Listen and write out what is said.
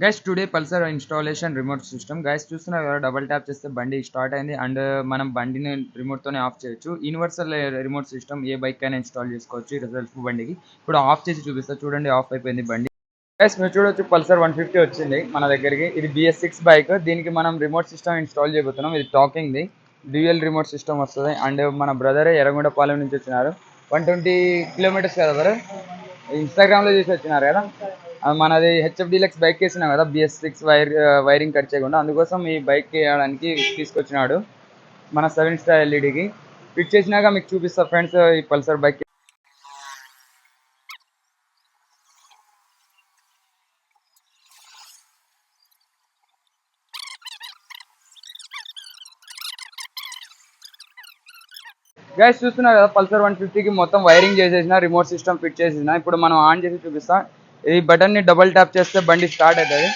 Guys today Pulsar installation remote system guys చూస్తున్నారు కదా, double tap చేస్తే బండి స్టార్ట్ అయింది అండ్ మనం బండిని రిమోట్ తోనే ఆఫ్ చేయొచ్చు. యూనివర్సల్ రిమోట్ సిస్టమ్ ఏ బైక్ అయినా ఇన్స్టాల్ చేసుకోవచ్చు సెల్ఫ్ బండికి. ఇప్పుడు ఆఫ్ చేసి చూపిస్తా చూడండి, ఆఫ్ అయిపోయింది బండి. గైస్ మీరు చూడొచ్చు, పల్సర్ 150 వచ్చింది మన దగ్గరికి. ఇది BS6 బైక్. దీనికి మనం రిమోట్ సిస్టమ్ ఇన్స్టాల్ చేయబోతున్నాం. ఇది talking the dual remote system వస్తుంది. అండ్ మన బ్రదరే ఎర్రగొండపాలెం నుంచి వచ్చినారు. 120 కిలోమీటర్స్ కదా బ్రదర్, ఇన్స్టాగ్రామ్ లో చూసి వచ్చినారు కదా. మనది హెచ్ఎఫ్ డీలక్స్ బైక్ వేసినాం కదా, BS6 వైరింగ్ కట్ చేయకుండా, అందుకోసం ఈ బైక్ వేయడానికి తీసుకొచ్చినాడు మన 7 స్టార్ ఎల్ఈడికి. ఫిట్ చేసినాక మీకు చూపిస్తా ఫ్రెండ్స్ ఈ పల్సర్ బైక్. గైస్ చూస్తున్నారు కదా, పల్సర్ 150కి మొత్తం వైరింగ్ చేసేసిన, రిమోట్ సిస్టమ్ ఫిట్ చేసేసిన. ఇప్పుడు మనం ఆన్ చేసి చూపిస్తా. ఈ బటన్ ని డబుల్ ట్యాప్ చేస్తే బండి స్టార్ట్ అవుతుంది.